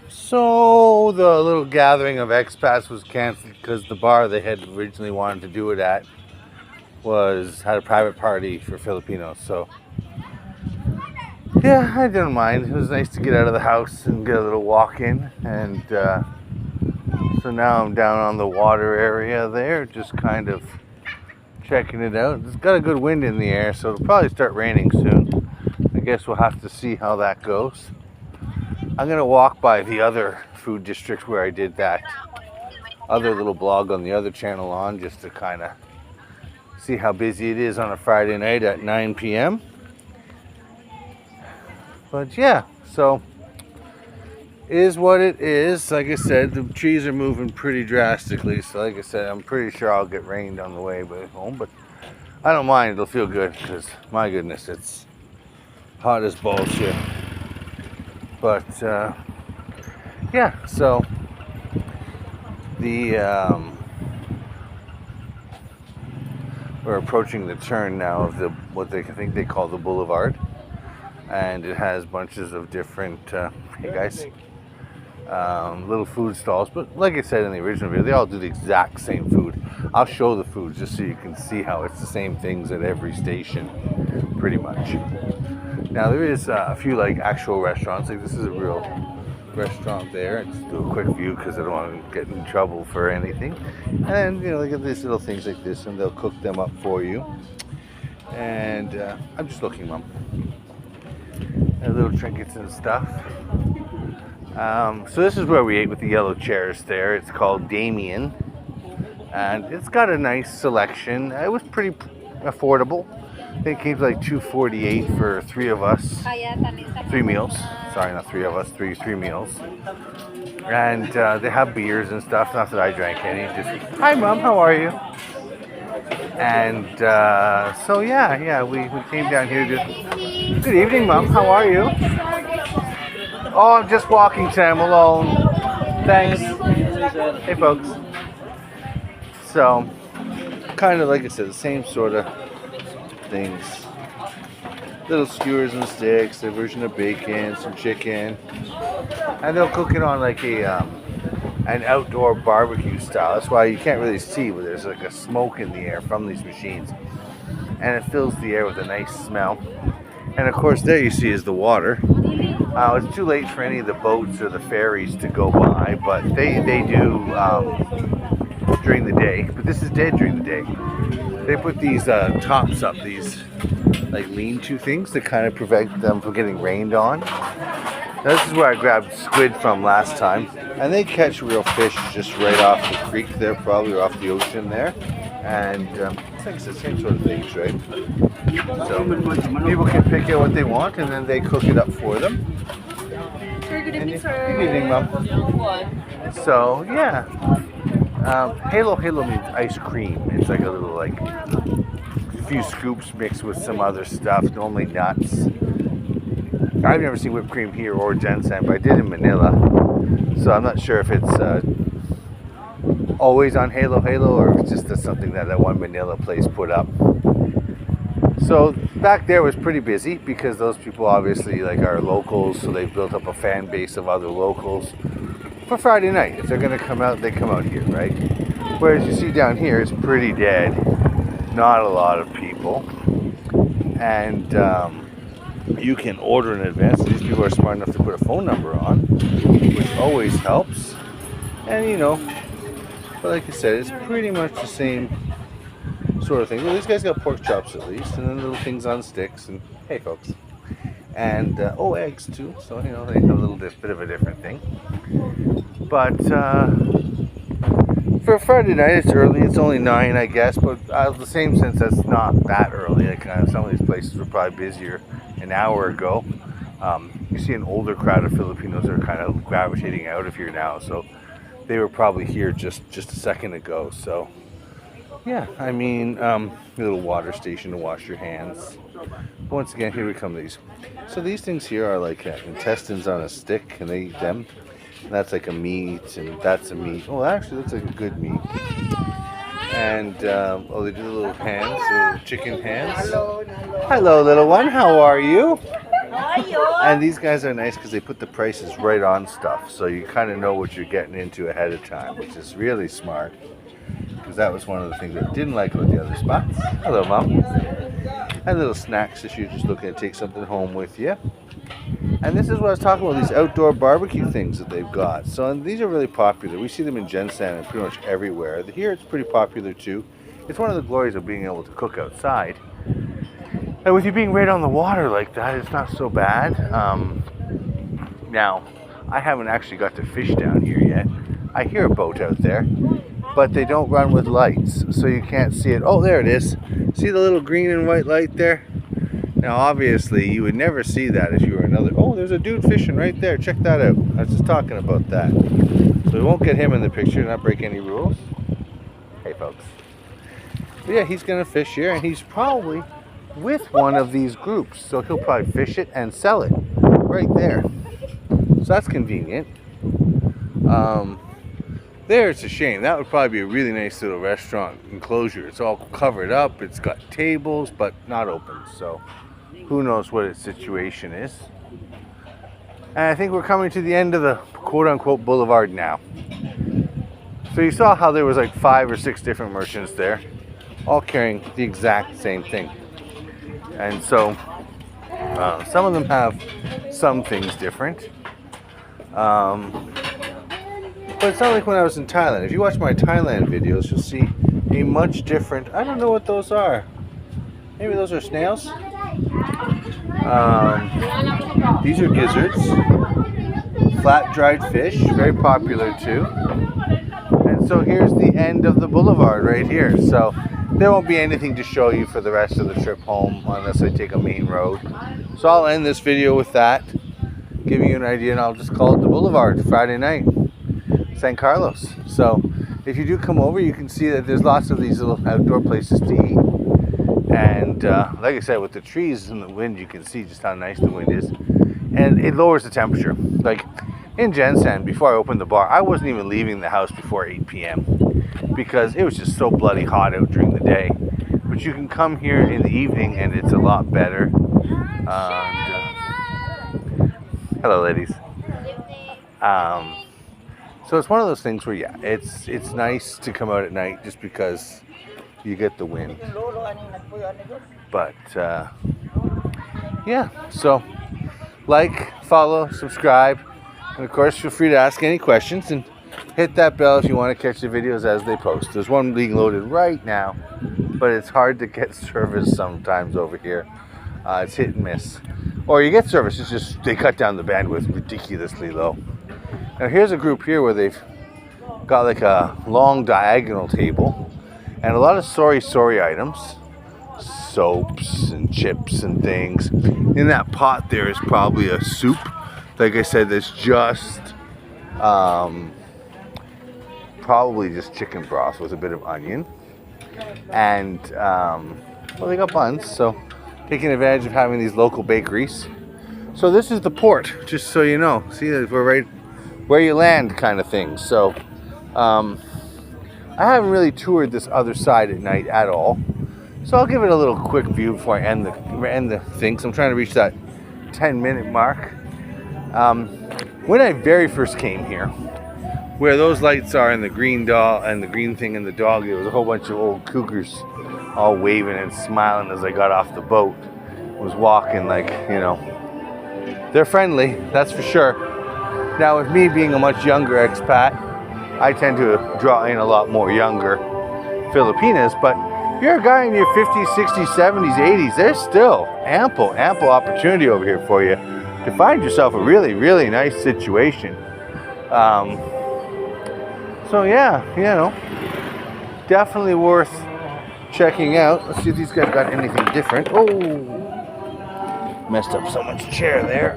So the little gathering of expats was canceled because the bar they had originally wanted to do it at had a private party for Filipinos. So yeah, I didn't mind. It was nice to get out of the house and get a little walk in, and so now I'm down on the water area there, just kind of checking it out. It's got a good wind in the air, so it'll probably start raining soon. I guess we'll have to see how that goes. I'm gonna walk by the other food district where I did that other little blog on the other channel on, just to kind of see how busy it is on a Friday night at 9 p.m. But yeah, so it is what it is. Like I said, the trees are moving pretty drastically, so like I said, I'm pretty sure I'll get rained on the way back home, but I don't mind. It'll feel good because, my goodness, it's hot as balls here. But yeah, so we're approaching the turn now of what I think they call the boulevard, and it has bunches of different hey guys, little food stalls. But like I said in the original video, they all do the exact same food. I'll show the food just so you can see how it's the same things at every station, pretty much. Now there is a few like actual restaurants. Like this is a real restaurant there. Just do a quick view because I don't want to get in trouble for anything. And you know, they get these little things like this, and they'll cook them up for you. And I'm just looking, Mom. And little trinkets and stuff. So this is where we ate with the yellow chairs there. It's called Damien, and it's got a nice selection. It was pretty affordable. I think it came to like $2.48 for three of us. 3 meals. Sorry, not three of us. Three meals. And they have beers and stuff. Not that I drank any. Just, hi, Mom. How are you? And so yeah, we came down here. Good evening, Mom. How are you? Oh, I'm just walking, Sam, alone. Thanks. Hey, folks. So, kind of like I said, the same sort of things. Little skewers and sticks, a version of bacon, some chicken, and they'll cook it on like an outdoor barbecue style. That's why you can't really see, but there's like a smoke in the air from these machines, and it fills the air with a nice smell. And of course, there you see is the water. It's too late for any of the boats or the ferries to go by, but they do during the day. But this is dead during the day. They put these tops up, these like lean-to things to kind of prevent them from getting rained on. Now, this is where I grabbed squid from last time, and they catch real fish just right off the creek there, probably, or off the ocean there. And I think it's the same sort of things, right? So people can pick out what they want, and then they cook it up for them. Good evening, sir. Good evening, Mom. So yeah, Halo means ice cream. It's like a little like a few scoops mixed with some other stuff, normally nuts. I've never seen whipped cream here or ginseng, but I did in Manila. So I'm not sure if it's always on Halo, or if it's just something that one Manila place put up. So back there was pretty busy because those people obviously like are locals, so they've built up a fan base of other locals for Friday night. If they're going to come out, they come out here, right? Whereas you see down here, it's pretty dead. Not a lot of people. And you can order in advance. These people are smart enough to put a phone number on, which always helps. And you know, but like I said, it's pretty much the same sort of thing. Well, these guys got pork chops at least, and then little things on sticks. And hey, folks, and eggs too. So you know they have a little bit of a different thing. But for Friday night, it's early. It's only 9, I guess. But the same sense, that's not that early. Like some of these places were probably busier an hour ago. You see an older crowd of Filipinos that are kind of gravitating out of here now. So they were probably here just a second ago. So yeah, I mean, little water station to wash your hands. Once again, here we come. These. So these things here are like intestines on a stick, and they eat them. And that's like a meat, and that's a meat. Oh, actually, that's like a good meat. And they do the little hands, little chicken hands. Hello, little one. How are you? And these guys are nice because they put the prices right on stuff, so you kind of know what you're getting into ahead of time, which is really smart. Because that was one of the things I didn't like about the other spots. Hello, Mom. And little snacks if you're just looking to take something home with you. And this is what I was talking about, these outdoor barbecue things that they've got. So and these are really popular. We see them in Gensan and pretty much everywhere. Here it's pretty popular too. It's one of the glories of being able to cook outside. And with you being right on the water like that, it's not so bad. Now, I haven't actually got to fish down here yet. I hear a boat out there, but they don't run with lights, so you can't see it. Oh, there it is. See the little green and white light there? Now, obviously, you would never see that if you were another... Oh, there's a dude fishing right there. Check that out. I was just talking about that. So we won't get him in the picture, not break any rules. Hey, folks. But yeah, he's going to fish here, and he's probably with one of these groups. So he'll probably fish it and sell it right there. So that's convenient. There, it's a shame. That would probably be a really nice little restaurant enclosure. It's all covered up. It's got tables, but not open. So who knows what its situation is. And I think we're coming to the end of the quote-unquote boulevard now. So you saw how there was like 5 or 6 different merchants there, all carrying the exact same thing. And so some of them have some things different. But it's not like when I was in Thailand. If you watch my Thailand videos, you'll see a much different... I don't know what those are. Maybe those are snails? These are gizzards. Flat dried fish, very popular too. And so here's the end of the boulevard right here. So there won't be anything to show you for the rest of the trip home unless I take a main road. So I'll end this video with that, giving you an idea, and I'll just call it the boulevard Friday night. San Carlos. So if you do come over, you can see that there's lots of these little outdoor places to eat. And like I said, with the trees and the wind, you can see just how nice the wind is. And it lowers the temperature. Like in Gensan, before I opened the bar, I wasn't even leaving the house before 8 p.m. because it was just so bloody hot out during the day. But you can come here in the evening and it's a lot better. Hello, ladies. So it's one of those things where, yeah, it's nice to come out at night just because you get the wind. But, yeah, so like, follow, subscribe, and of course feel free to ask any questions and hit that bell if you want to catch the videos as they post. There's one being loaded right now, but it's hard to get service sometimes over here. It's hit and miss. Or you get service, it's just they cut down the bandwidth ridiculously low. Now here's a group here where they've got like a long diagonal table and a lot of sorry items, soaps and chips and things. In that pot there is probably a soup. Like I said, there's just probably just chicken broth with a bit of onion. And well, they got buns, so taking advantage of having these local bakeries. So this is the port, just so you know. See, we're right where you land kind of thing. So I haven't really toured this other side at night at all. So I'll give it a little quick view before I end the thing. So I'm trying to reach that 10-minute mark. When I very first came here, where those lights are and the green dog and the green thing and the dog, there was a whole bunch of old cougars all waving and smiling as I got off the boat. Was walking like, you know, they're friendly, that's for sure. Now with me being a much younger expat, I tend to draw in a lot more younger Filipinas, but if you're a guy in your 50s, 60s, 70s, 80s, there's still ample opportunity over here for you to find yourself a really, really nice situation. So yeah, you know, definitely worth checking out. Let's see if these guys got anything different. Oh, messed up someone's chair there.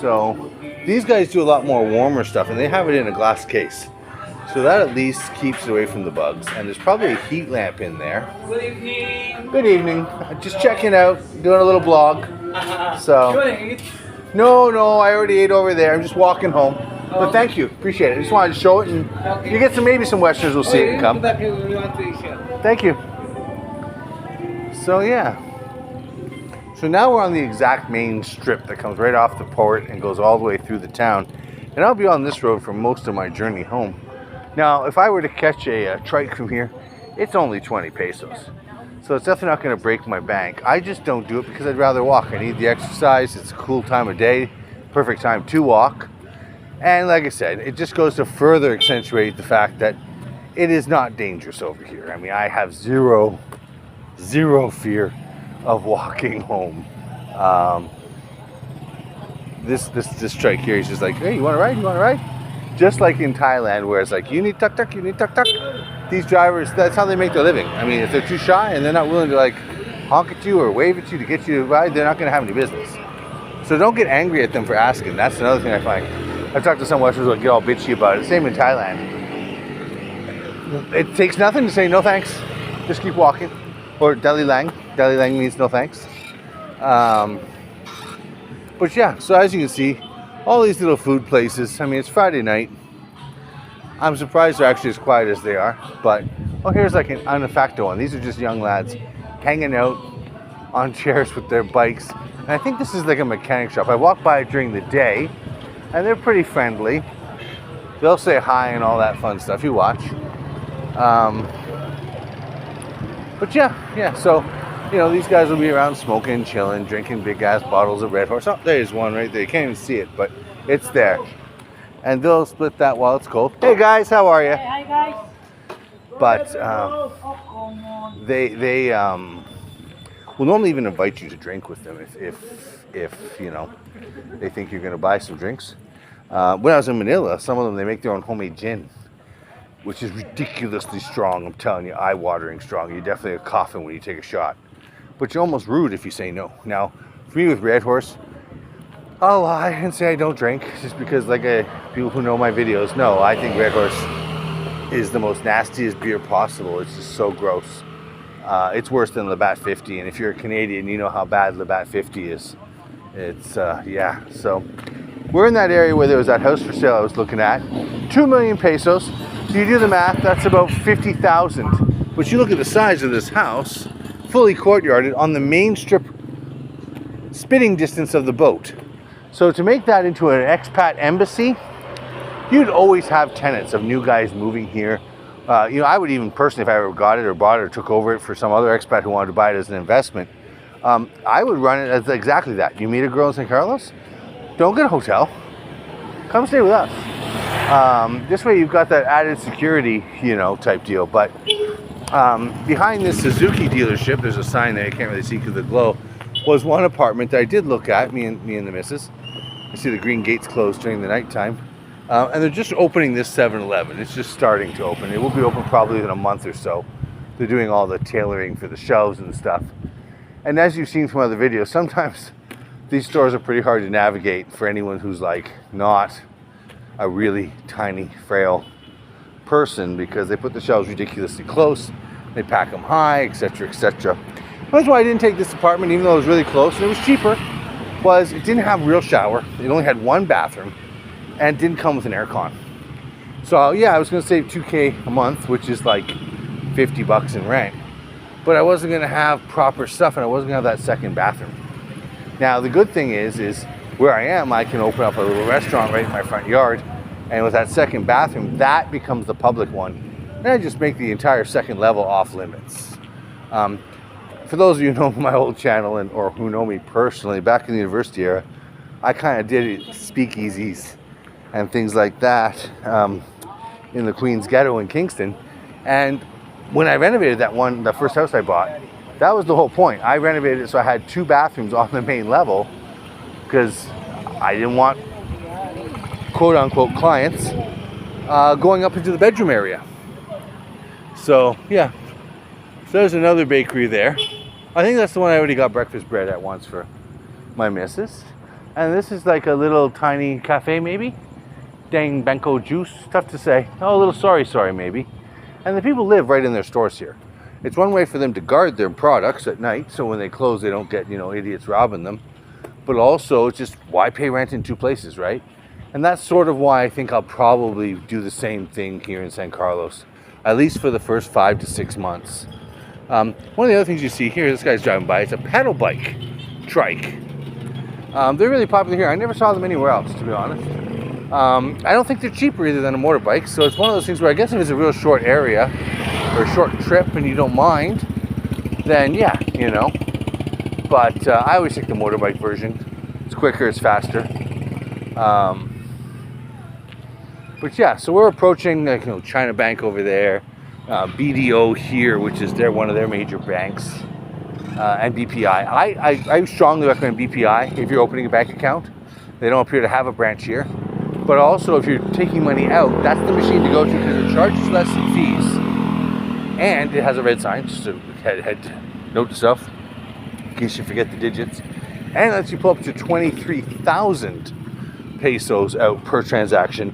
So these guys do a lot more warmer stuff, and they have it in a glass case. So that at least keeps it away from the bugs. And there's probably a heat lamp in there. Good evening. Good evening. Just checking out, doing a little blog. So no, I already ate over there. I'm just walking home. But thank you, appreciate it. I just wanted to show it, and you get some, maybe some Westerns will see it and come. Thank you. So yeah, So now we're on the exact main strip that comes right off the port and goes all the way through the town. And I'll be on this road for most of my journey home. Now, if I were to catch a trike from here, it's only 20 pesos. So it's definitely not going to break my bank. I just don't do it because I'd rather walk. I need the exercise. It's a cool time of day, perfect time to walk. And like I said, it just goes to further accentuate the fact that it is not dangerous over here. I mean, I have zero fear of walking home. This trike here is just like, hey, you want to ride? You want to ride? Just like in Thailand, where it's like, you need tuk-tuk, you need tuk-tuk. These drivers, that's how they make their living. I mean, if they're too shy and they're not willing to like honk at you or wave at you to get you to ride, they're not going to have any business. So don't get angry at them for asking. That's another thing I find. I've talked to some Westerners who get all bitchy about it. Same in Thailand. It takes nothing to say no thanks. Just keep walking. Or Dali Lang. Dali Lang means no thanks. But yeah, so as you can see, all these little food places. I mean, it's Friday night. I'm surprised they're actually as quiet as they are. But, oh, here's like an unfacto one. These are just young lads hanging out on chairs with their bikes. And I think this is like a mechanic shop. I walk by it during the day, and they're pretty friendly. They'll say hi and all that fun stuff. You watch. But yeah, so, you know, these guys will be around smoking, chilling, drinking big ass bottles of Red Horse. Oh, there's one right there. You can't even see it, but it's there. And they'll split that while it's cold. Hey guys, how are you? Hey, hi guys. But they will normally even invite you to drink with them if you know, they think you're going to buy some drinks. When I was in Manila, some of them, they make their own homemade gin, which is ridiculously strong. I'm telling you, eye-watering strong. You're definitely a coffin when you take a shot. But you're almost rude if you say no. Now, for me with Red Horse, I'll lie and say I don't drink, just because people who know my videos know, I think Red Horse is the most nastiest beer possible. It's just so gross. It's worse than Labatt 50, and if you're a Canadian, you know how bad Labatt 50 is. It's, yeah, so we're in that area where there was that house for sale I was looking at. 2 million pesos. So you do the math, that's about 50,000. But you look at the size of this house, fully courtyarded on the main strip, spitting distance of the boat. So to make that into an expat embassy, you'd always have tenants of new guys moving here. You know, I would even personally, if I ever got it or bought it or took over it for some other expat who wanted to buy it as an investment, I would run it as exactly that. You meet a girl in San Carlos, don't get a hotel, come stay with us. This way you've got that added security, you know, type deal. But behind this Suzuki dealership, there's a sign there, I can't really see because of the glow, was one apartment that I did look at, me and the missus. You see the green gates closed during the nighttime. And they're just opening this 7-Eleven. It's just starting to open. It will be open probably in a month or so. They're doing all the tailoring for the shelves and stuff. And as you've seen from other videos, sometimes these stores are pretty hard to navigate for anyone who's like not a really tiny, frail person, because they put the shelves ridiculously close. They pack them high, etc., etc. That's why I didn't take this apartment, even though it was really close and it was cheaper, was it didn't have a real shower. It only had one bathroom and didn't come with an aircon. So yeah, I was going to save $2K a month, which is like 50 bucks in rent. But I wasn't going to have proper stuff, and I wasn't going to have that second bathroom. Now the good thing is where I am, I can open up a little restaurant right in my front yard, and with that second bathroom, that becomes the public one. And I just make the entire second level off limits. For those of you who know my old channel or who know me personally, back in the university era, I kind of did speakeasies and things like that in the Queens Ghetto in Kingston. And when I renovated the first house I bought, that was the whole point. I renovated it so I had 2 bathrooms on the main level, because I didn't want quote-unquote clients going up into the bedroom area. So yeah, so there's another bakery there. I think that's the one I already got breakfast bread at once for my missus. And this is like a little tiny cafe maybe. Dang Benko juice, tough to say. Oh, a little sorry maybe. And the people live right in their stores here. It's one way for them to guard their products at night, so when they close they don't get, you know, idiots robbing them. But also, it's just, why pay rent in 2 places, right? And that's sort of why I think I'll probably do the same thing here in San Carlos, at least for the first 5 to 6 months. One of the other things you see here, this guy's driving by, it's a pedal bike. trike. They're really popular here. I never saw them anywhere else, to be honest. I don't think they're cheaper either than a motorbike, so it's one of those things where I guess if it's a real short area or a short trip and you don't mind, then yeah, you know. But I always take the motorbike version. It's quicker, it's faster. But yeah, so we're approaching China Bank over there, BDO here, which is one of their major banks, and BPI. I strongly recommend BPI if you're opening a bank account. They don't appear to have a branch here. But also, if you're taking money out, that's the machine to go to because it charges less in fees. And it has a red sign, just to note to self, in case you forget the digits. And it lets you pull up to 23,000 pesos out per transaction,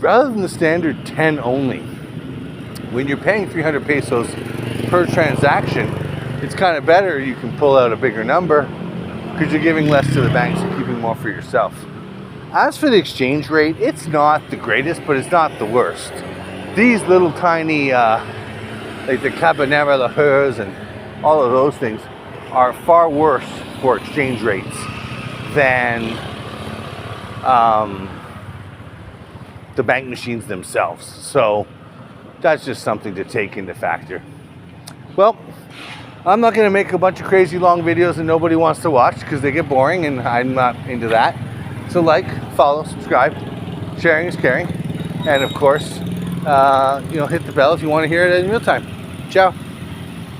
rather than the standard 10 only. When you're paying 300 pesos per transaction, it's kind of better. You can pull out a bigger number because you're giving less to the banks and keeping more for yourself. As for the exchange rate, it's not the greatest, but it's not the worst. These little tiny, like the Cabanera La Hers and all of those things, are far worse for exchange rates than the bank machines themselves. So that's just something to take into factor. Well, I'm not going to make a bunch of crazy long videos that nobody wants to watch because they get boring and I'm not into that. So like, follow, subscribe, sharing is caring, and of course, hit the bell if you want to hear it in real time. Ciao.